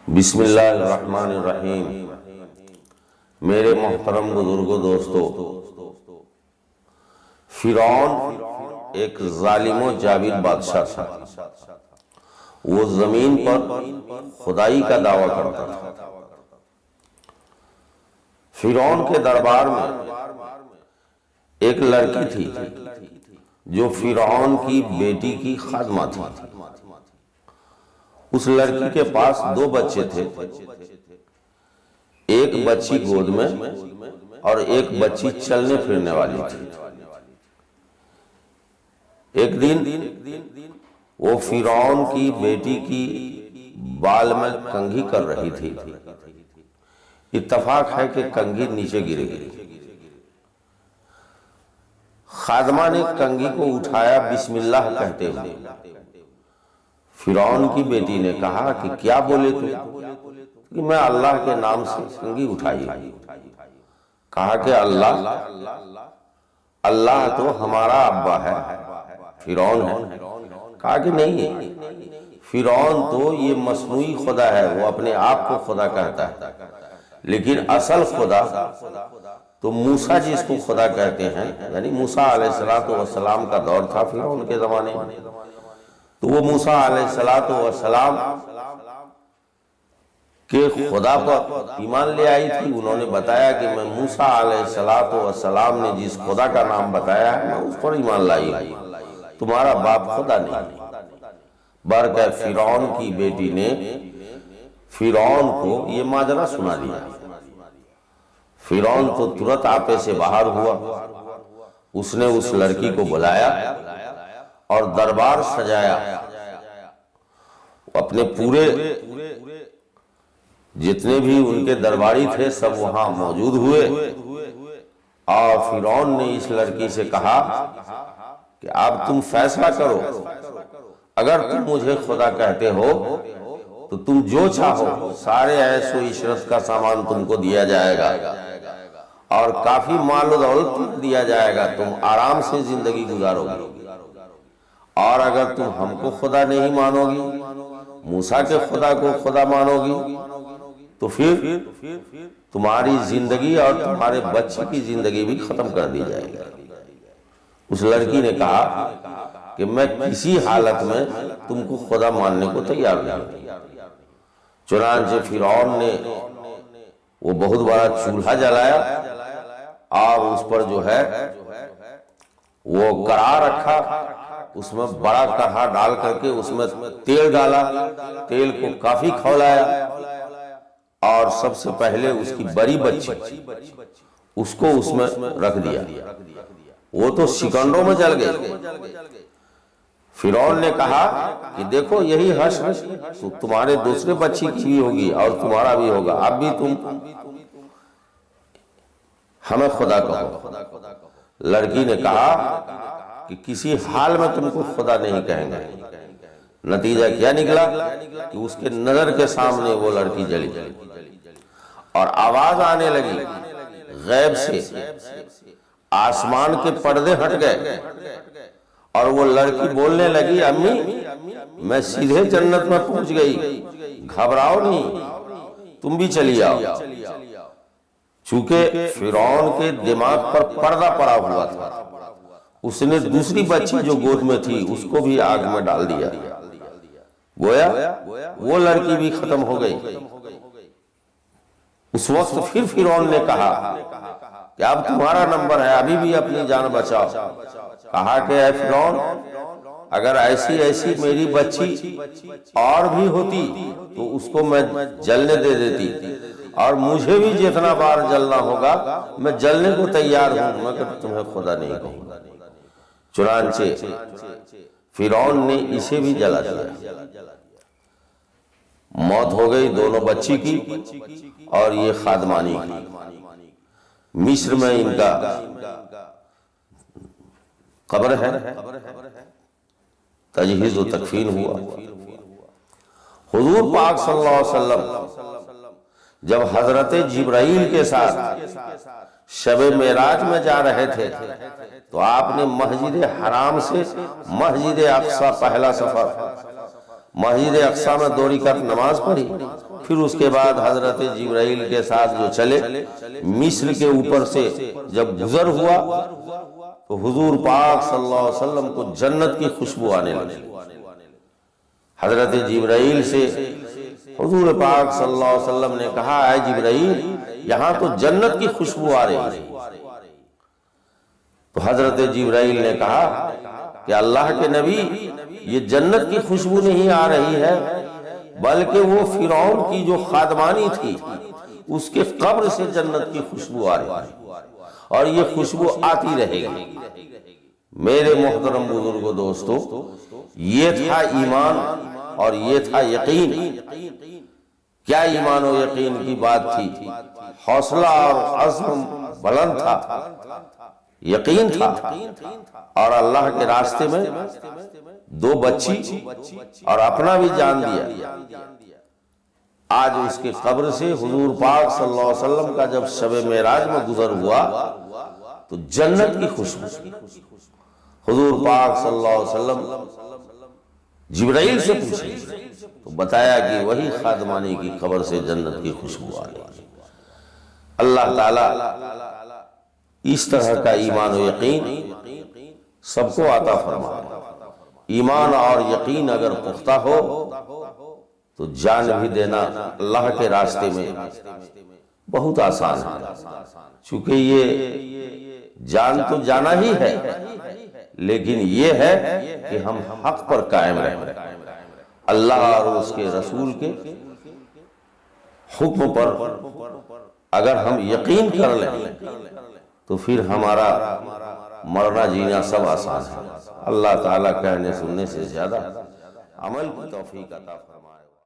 بسم اللہ الرحمن الرحیم۔ میرے محترم بزرگوں دوستو، فرعون ایک ظالم و جابر بادشاہ تھا۔ وہ زمین پر خدائی کا دعویٰ کرتا تھا۔ فرعون کے دربار میں ایک لڑکی تھی جو فرعون کی بیٹی کی خادمہ تھی۔ اس لڑکی کے پاس دو بچے تھے، ایک بچی گود میں اور ایک بچی چلنے پھرنے والی تھی۔ ایک دن وہ فرعون کی بیٹی کی بال میں کنگھی کر رہی تھی۔ اتفاق ہے کہ کنگھی نیچے گر گئی۔ خادمہ نے کنگھی کو اٹھایا بسم اللہ کہتے ہوئے۔ فرعون کی بیٹی نے کہا کہ کیا بولے تو؟ کہ میں اللہ کے نام سے کنگھی اٹھائی۔ کہا کہ اللہ تو ہمارا ابا ہے، فرعون ہے۔ کہا کہ نہیں، فرعون تو یہ مصنوعی خدا ہے، وہ اپنے آپ کو خدا کہتا ہے، لیکن اصل خدا تو موسیٰ جس کو خدا کہتے ہیں، یعنی موسیٰ علیہ السلام کا دور تھا فرعون کے زمانے میں، تو وہ موسیٰ علیہ السلام کے خدا پر ایمان لے آئی تھی۔ انہوں نے بتایا کہ میں موسیٰ علیہ السلام نے جس خدا کا نام بتایا ہے میں اس پر ایمان لائی، تمہارا باپ خدا نہیں۔ برکہ فرعون کی بیٹی نے فرعون کو یہ ماجرا سنا دیا۔ فرعون تو ترنت آپے سے باہر ہوا۔ اس نے اس لڑکی کو بلایا اور دربار سجایا۔ اپنے پورے جتنے بھی ان کے درباری تھے سب وہاں موجود ہوئے، اور فرعون نے اس لڑکی سے کہا کہ اب تم فیصلہ کرو، اگر تم مجھے خدا کہتے ہو تو تم جو چاہو سارے عیش و عشرت کا سامان تم کو دیا جائے گا اور کافی مال و دولت دیا جائے گا، تم آرام سے زندگی گزارو گی۔ اور اگر تم ہم کو خدا نہیں مانو گی، موسیٰ کے خدا کو خدا مانو گی، تو پھر تمہاری زندگی اور تمہارے بچے کی زندگی بھی ختم کر دی جائے گی۔ اس لڑکی نے کہا کہ میں کسی حالت میں تم کو خدا ماننے کو تیار نہیں۔ چنانچہ فرعون نے وہ بہت بڑا چولہا جلایا اور اس پر جو ہے وہ کڑھا رکھا، اس میں بڑا کڑھا ڈال کر کے اس میں تیل ڈالا، تیل کو کافی کھولایا، اور سب سے پہلے اس کی بڑی بچی اس کو اس میں رکھ دیا۔ وہ تو سیکنڈوں میں جل گئی۔ فرعون نے کہا کہ دیکھو یہی حشر تو تمہارے دوسرے بچی کی بھی ہوگی اور تمہارا بھی ہوگا، اب بھی تم ہمیں خدا کہو۔ لڑکی نے کہا کہ کسی حال میں تم کو خدا نہیں کہیں گے۔ نتیجہ کیا نکلا کہ اس کے نظر کے سامنے وہ لڑکی جلی اور آواز آنے لگی غیب سے، آسمان کے پردے ہٹ گئے اور وہ لڑکی بولنے لگی امی میں سیدھے جنت میں پہنچ گئی، گھبراؤ نہیں، تم بھی چلی آؤ۔ چونکہ فرعون کے دماغ پر پردہ پڑا ہوا تھا، اس نے دوسری بچی جو گود میں تھی اس کو بھی آگ میں ڈال دیا، گویا وہ لڑکی بھی ختم ہو گئی۔ اس وقت پھر فرعون نے کہا کہ اب تمہارا نمبر ہے، ابھی بھی اپنی جان بچاؤ۔ کہا کہ اے فرعون، اگر ایسی میری بچی اور بھی ہوتی تو اس کو میں جلنے دے دیتی، اور مجھے بھی جتنا بار جلنا ہوگا میں جلنے کو تیار ہوں، مگر تمہیں خدا نہیں کہوں گا۔ چنانچہ فرعون نے اسے بھی جلا دیا۔ موت ہو گئی دونوں بچی کی اور یہ خادمانی کی۔ مصر میں ان کا قبر ہے، تجہیز و تکفین ہوا۔ حضور پاک صلی اللہ علیہ وسلم جب حضرت جبرائیل کے ساتھ شب معراج میں جا رہے تھے تو آپ نے مسجد حرام سے مسجد اقصی پہلا سفر، مسجد اقصی میں 2 رکعت نماز پڑھی، پھر اس کے بعد حضرت جبرائیل کے ساتھ جو چلے، مصر کے اوپر سے جب گزر ہوا تو حضور پاک صلی اللہ علیہ وسلم کو جنت کی خوشبو آنے لگی۔ حضرت جبرائیل سے حضور پاک صلی اللہ علیہ وسلم نے کہا، اے جبرائیل یہاں تو جنت کی خوشبو آ رہی ہے۔ تو حضرت جبرائیل نے کہا کہ اللہ کے نبی، یہ جنت کی خوشبو نہیں آ رہی ہے، بلکہ وہ فرعون کی جو خادمانی تھی اس کے قبر سے جنت کی خوشبو آ رہی ہے، اور یہ خوشبو آتی رہے گی۔ میرے محترم بزرگوں، دوستو، یہ تھا ایمان اور یہ تھا یقین۔ کیا ایمان و یقین کی بات تھی، حوصلہ اور عزم بلند تھا، یقین تھا، اور اللہ کے راستے میں 2 بچی اور اپنا بھی جان دیا۔ آج اس کے قبر سے حضور پاک صلی اللہ علیہ وسلم کا جب شب معراج میں گزر ہوا تو جنت کی خوشبو، حضور پاک صلی اللہ علیہ وسلم جبرائیل سے پوچھے تو بتایا کہ وہی خادمانی کی قبر سے جنت کی خوشبو آ رہی ہے۔ اللہ تعالیٰ اس طرح کا ایمان و یقین سب کو عطا فرمائے۔ ایمان اور یقین اگر پختہ ہو تو جان بھی دینا اللہ کے راستے میں بہت آسان ہے، چونکہ یہ جان تو جانا ہی ہے، لیکن یہ ہے کہ ہم حق پر قائم رہیں، اللہ اور اس کے رسول کے حکم پر اگر ہم یقین کر لیں تو پھر ہمارا مرنا جینا سب آسان ہے۔ اللہ تعالیٰ کہنے سننے سے زیادہ عمل کی توفیق عطا فرمائے۔